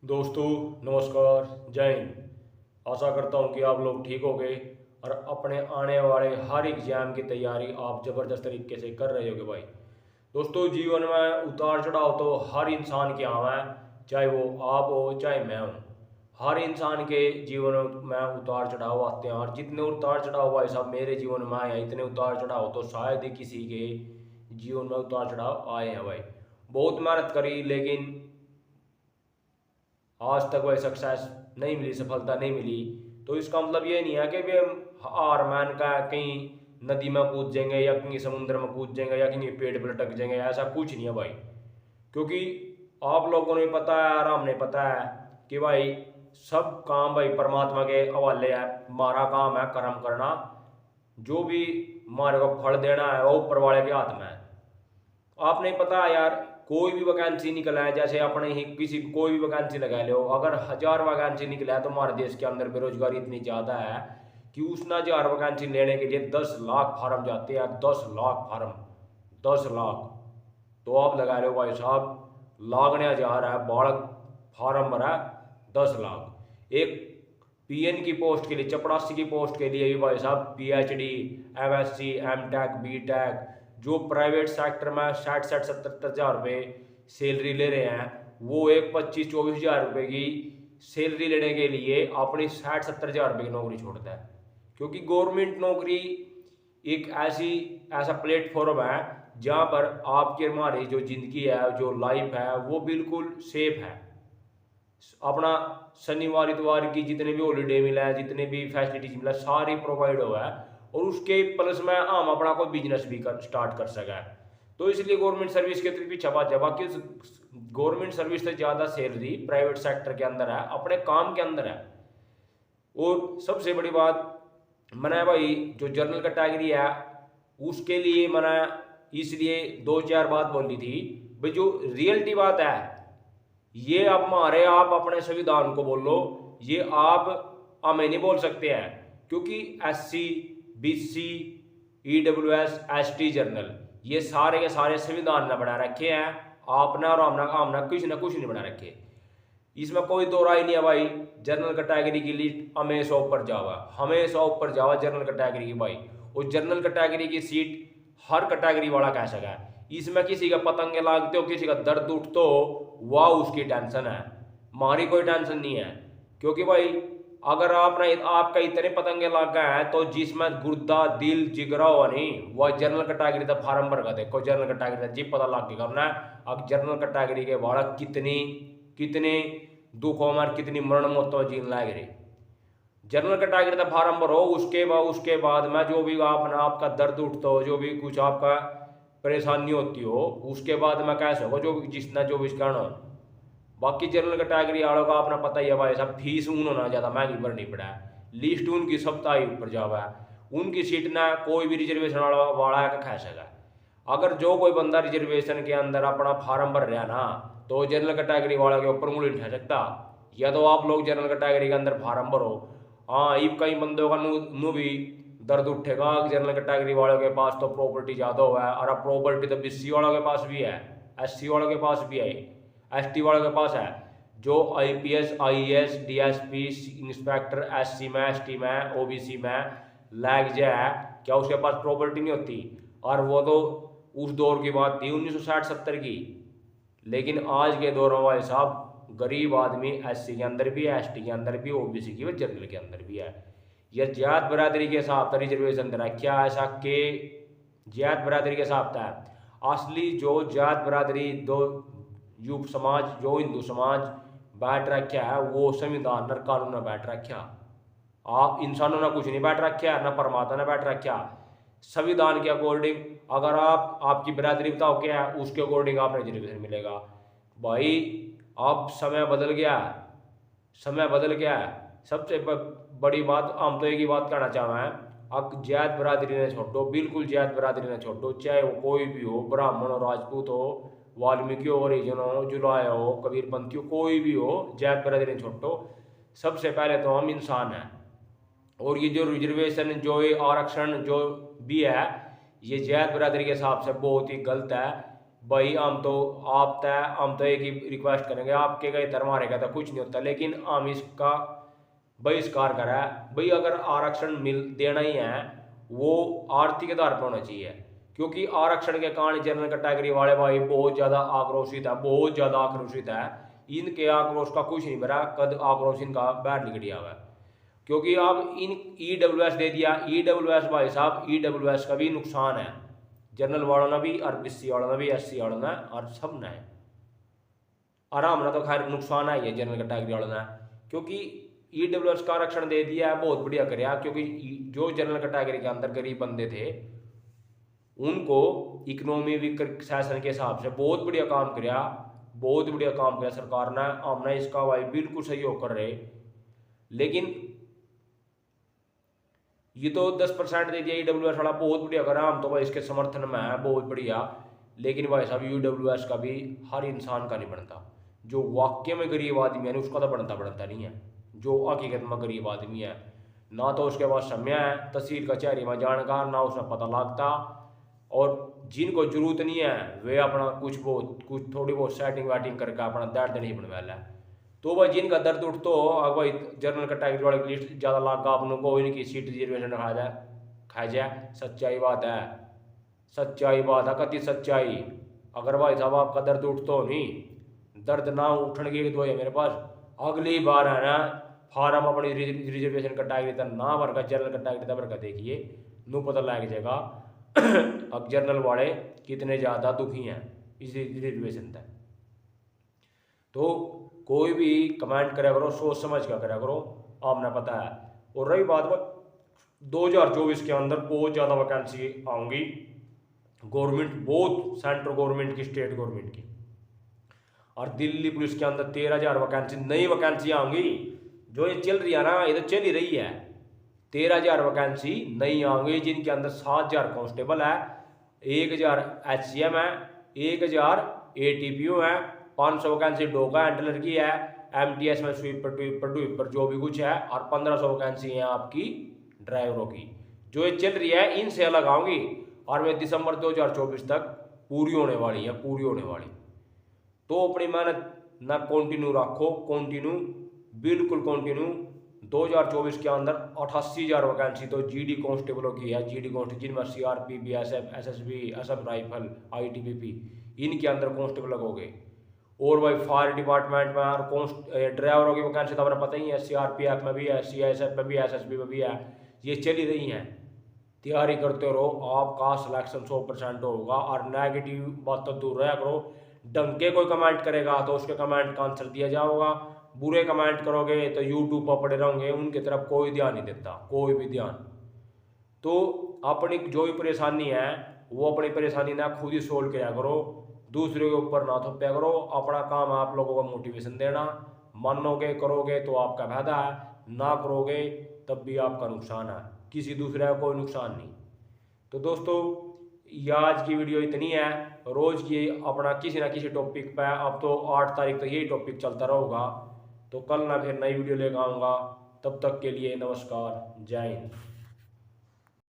दोस्तों नमस्कार, जय हिंद। आशा करता हूँ कि आप लोग ठीक हो गए और अपने आने वाले हर एग्जाम की तैयारी आप ज़बरदस्त तरीके से कर रहे होगे भाई। दोस्तों जीवन में उतार चढ़ाव तो हर इंसान के आवा है, चाहे वो आप हो चाहे मैं हूँ। हर इंसान के जीवन में उतार चढ़ाव आते हैं और जितने उतार चढ़ाव भाई साहब मेरे जीवन में आए हैं इतने उतार चढ़ाव तो शायद ही किसी के जीवन में उतार चढ़ाव आए हैं भाई। बहुत मेहनत करी लेकिन आज तक वह सक्सेस नहीं मिली, सफलता नहीं मिली। तो इसका मतलब ये नहीं है कि वे हार मान का कहीं नदी में कूद जाएंगे या कहीं समुद्र में कूद जाएंगे या कहीं पेड़ पर लटक जाएंगे, ऐसा कुछ नहीं है भाई। क्योंकि आप लोगों ने पता है और हमने पता है कि भाई सब काम भाई परमात्मा के हवाले है। हमारा काम है कर्म करना, जो भी हमारे को फल देना है वो ऊपर वाले के हाथ में है। आपने पता है यार, कोई भी वैकेंसी निकला है, जैसे अपने ही किसी कोई भी वैकेंसी लगा लो, अगर 1000 वैकेंसी निकला है तो हमारे देश के अंदर बेरोजगारी इतनी ज़्यादा है कि उस ना 1000 वैकेंसी लेने के लिए 10 लाख फार्म जाते हैं। 10 लाख फार्म, 10 लाख। तो आप लगा लो भाई साहब, लागने 1000 है, बालक फार्म भरा 10 लाख। एक पीएन की पोस्ट के लिए, चपरासी की पोस्ट के लिए भी भाई साहब पीएचडी, एमएससी, एमटेक, बीटेक, जो प्राइवेट सेक्टर में 60-60, 70-70 हज़ार रुपये सैलरी ले रहे हैं, वो एक 25-24 हज़ार रुपये की सैलरी लेने के लिए अपनी 60-70 हज़ार रुपये की नौकरी छोड़ता है। क्योंकि गवर्नमेंट नौकरी एक ऐसा प्लेटफॉर्म है जहाँ पर आपकी हमारी जो ज़िंदगी है, जो लाइफ है, वो बिल्कुल सेफ है। अपना शनिवार इतवार की जितने भी हॉलीडे मिला है, जितने भी फैसिलिटीज मिला, सारी प्रोवाइड हुआ है। और उसके प्लस में हम अपना कोई बिजनेस भी स्टार्ट कर सका है। तो इसलिए गवर्नमेंट सर्विस के पीछे छपा कि गवर्नमेंट सर्विस से ज़्यादा सैलरी प्राइवेट सेक्टर के अंदर है, अपने काम के अंदर है। और सबसे बड़ी बात, मैंने भाई जो जनरल कैटेगरी है उसके लिए मैंने इसलिए 2-4 बात बोली थी भाई। जो रियलिटी बात है ये आप अपने संविधान को बोलो, ये आप हमें नहीं बोल सकते हैं। क्योंकि SC, BC, EWS, ST general ये सारे के सारे संविधान ने बना रखे हैं। आपने और हमने कुछ ना कुछ नहीं बना रखे। इसमें कोई दो राय नहीं है भाई। जनरल कैटेगरी की लिस्ट हमेशा ऊपर जावा, हमेशा ऊपर जावा जनरल कैटेगरी की भाई। और जनरल कैटेगरी की सीट हर कैटेगरी वाला कह सका है। इसमें किसी का पतंगे लागते हो, किसी का दर्द उठते हो, वाह उसकी टेंशन है, हमारी कोई टेंशन नहीं है। क्योंकि भाई अगर आपका इतने पतंगे लाग गए हैं तो जिसमें गुर्दा दिल जिगरा हो नहीं, वह जनरल कैटेगरी का फार्म भर का देखो। जनरल कैटेगरी का जी पता लग के करना है। अब जनरल कैटेगरी के बालक कितनी कितने दुखों में, कितनी मरण मौतों जीन लाग रही। जनरल कैटेगरी का फार्म भरो, उसके बाद में जो भी आपका दर्द उठता हो, जो भी कुछ आपका परेशानी होती हो, उसके बाद में कैसे हो जो जिसना जो भी कारण हो। बाकी जनरल कैटेगरी वालों का अपना पता ही है भाई साहब, फीस उन्होंने ज़्यादा महंगी भरनी पड़ा है, लिस्ट उनकी सप्ताह ही ऊपर जावा है। उनकी सीट ना कोई भी रिजर्वेशन वाला खा सका। अगर जो कोई बंदा रिजर्वेशन के अंदर अपना फार्म भर रहा ना, तो जनरल कैटेगरी वाला के ऊपर उंगली नहीं उठा सकता। या तो आप लोग जनरल कैटेगरी के अंदर फार्म भरो। हाँ, ये कई बंदों का नू भी दर्द उठेगा। जनरल कैटेगरी वालों के पास तो प्रॉपर्टी ज़्यादा हुआ है, और अब प्रॉपर्टी तो BC वालों के पास भी है, SC वालों के पास भी है, ST वालों के पास है। जो IPS, IAS, DSP, inspector SC में, ST में, OBC में लग जाए, क्या उसके पास प्रॉपर्टी नहीं होती? और वो तो उस दौर की बात थी 1960-70 की। लेकिन आज के दौर में भाई साहब गरीब आदमी SC के अंदर भी है, ST के अंदर भी, OBC की, जनरल के अंदर भी है। यह जात बरादरी के हिसाब से रिजर्वेशन दे रहा है। क्या ऐसा के जात बरादरी के हिसाब से? असली जो जात बरादरी दो युग समाज, जो हिंदू समाज बैठ रखा है, वो संविधान और कानून में बैठ रखा। आप इंसानों ने कुछ नहीं बैठ रखा, ना परमात्मा ने बैठ रखा। संविधान के अकॉर्डिंग अगर आपकी बरादरी बताओ क्या है, उसके अकॉर्डिंग आपने रिजर्वेशन मिलेगा भाई। अब समय बदल गया है, समय बदल गया है। सबसे बड़ी बात हम तो एक ही बात कहना चाह रहे हैं, अब जात बरादरी ने छोड़ो, बिल्कुल जात बरादरी ने छोड़ो। चाहे वो कोई भी हो, ब्राह्मण हो, राजपूत हो, वाल्मीकि हो, हरिजन हो, जुलाय हो, कबीरपंथी हो, कोई भी हो, जात बरादरी ने छोड़ो। सबसे पहले तो हम इंसान हैं। और ये जो रिजर्वेशन, जो ये आरक्षण जो भी है, ये जात बरादरी के हिसाब से बहुत ही गलत है। भाई हम तो एक ही रिक्वेस्ट करेंगे, आपके गए धर्म हमारे का तो कुछ नहीं होता, लेकिन हम इसका बहिष्कार करा है। भाई अगर आरक्षण मिल देना ही है वो आर्थिक आधार पर होना चाहिए, क्योंकि आरक्षण के कारण जनरल कैटेगरी वाले भाई बहुत ज़्यादा आक्रोशित है, बहुत ज़्यादा आक्रोशित है। इनके आक्रोश का कुछ नहीं भरा, कद आक्रोश इनका बाहर निकल गया है। क्योंकि अब इन EWS दे दिया, EWS भाई साहब, EWS का भी नुकसान है जनरल वालों ने भी, और BC वालों ने भी, SC वालों ने, और सब ने। आराम ना तो खैर नुकसान है ये जनरल कैटेगरी वालों ने, क्योंकि EWS का आरक्षण दे दिया है, बहुत बढ़िया कराया। क्योंकि जो जनरल कैटेगरी के अंदर गरीब बंदे थे उनको इकोनॉमी वीक सेशन के हिसाब से बहुत बढ़िया काम कराया, बहुत बढ़िया काम किया सरकार ने। हमने इसका भाई बिल्कुल सहयोग कर रहे, लेकिन ये तो 10% दे दिया EWS वाला, बहुत बढ़िया करा, हम तो भाई इसके समर्थन में है, बहुत बढ़िया। लेकिन भाई साहब EWS का भी हर इंसान का नहीं बनता, जो वाकई में गरीब आदमी है उसका तो बनता नहीं है। जो हकीकत में गरीब आदमी है ना तो उसके पास समय है तहसील कचहरी में जाने का, ना उसमें पता लगता, और जिनको जरूरत नहीं है वे अपना कुछ थोड़ी बहुत सेटिंग वाटिंग करके अपना दर्द नहीं बनवा ला। तो भाई जिनका दर्द उठ तो भाई जनरल कैटेगरी वाले की लिस्ट ज़्यादा लागा अपनों को, इनकी सीट रिजर्वेशन खा जाए। सच्चाई बात है, सच्चाई बात है, कति सच्चाई। अगर भाई साहब आपका दर्द उठ तो नहीं, दर्द ना उठने की दो है मेरे पास, अगली बार है ना फार्म अपनी रिजर्वेशन कैटेगरी तक ना भर का, जनरल कैटेगरी तक भर का देखिए, नू पता लग जाएगा अब जनरल वाले कितने ज़्यादा दुखी हैं इस रिजर्वेशन तक। तो कोई भी कमेंट करा करो सोच समझ कर करा करो, आपने पता है। और रही बात 2024 के अंदर बहुत ज़्यादा वैकेंसी आऊँगी, गवर्नमेंट बहुत, सेंट्रल गवर्नमेंट की, स्टेट गवर्नमेंट की, और दिल्ली पुलिस के अंदर 13,000 वैकेंसी, नई वैकेंसी आऊँगी। जो ये चल रही है ना, ये तो चल ही रही है। 13,000 वैकेंसी नई आऊँगी, जिनके अंदर 7,000 कांस्टेबल है, 1,000 HCM है, 1,000 ATPO है, 500 वैकेंसी डोगा हैंडलर की है, MTS में स्वीपर ट्वीपर जो भी कुछ है, और 1,500 वैकेंसी है आपकी ड्राइवरों की। जो ये चल रही है इनसे अलग आऊँगी, और वे दिसंबर 2024 तक पूरी होने वाली है, पूरी होने वाली। तो अपनी मेहनत ना कंटिन्यू रखो, कंटिन्यू, बिल्कुल कंटिन्यू। 2024 के अंदर 88,000 वैकेंसी तो GD कांस्टेबलों की है, GD कांस्टेबल, जिनमें CRP, BSF, SSB, Assam rifle, ITBP, इनके अंदर कांस्टेबल हो गए। और भाई फायर डिपार्टमेंट में और ड्राइवरों की वैकेंसी तो आपको पता ही है, CRPF में भी है, CISF में भी है, SSB में भी है, ये चली रही हैं। तैयारी करते रहो, आपका सिलेक्शन 100% होगा। और नेगेटिव बात तो दूर रहा करो, डंके कोई कमेंट करेगा तो उसके कमेंट का आंसर दिया जाएगा, बुरे कमेंट करोगे तो यूट्यूब पर पड़े रहोगे, उनकी तरफ कोई ध्यान नहीं देता, कोई भी ध्यान। तो अपनी जो भी परेशानी है वो अपनी परेशानी ना खुद ही सोल्व किया करो, दूसरे के ऊपर ना थोपया करो। अपना काम आप लोगों को मोटिवेशन देना, मानोगे करोगे तो आपका फायदा है, ना करोगे तब भी आपका नुकसान है, किसी दूसरे का कोई नुकसान नहीं। तो दोस्तों ये आज की वीडियो इतनी है, रोज़ की अपना किसी ना किसी टॉपिक पे, अब तो 8 तारीख तक यही टॉपिक चलता रहेगा। तो कल ना फिर नई वीडियो लेकर आऊँगा, तब तक के लिए नमस्कार, जय हिंद।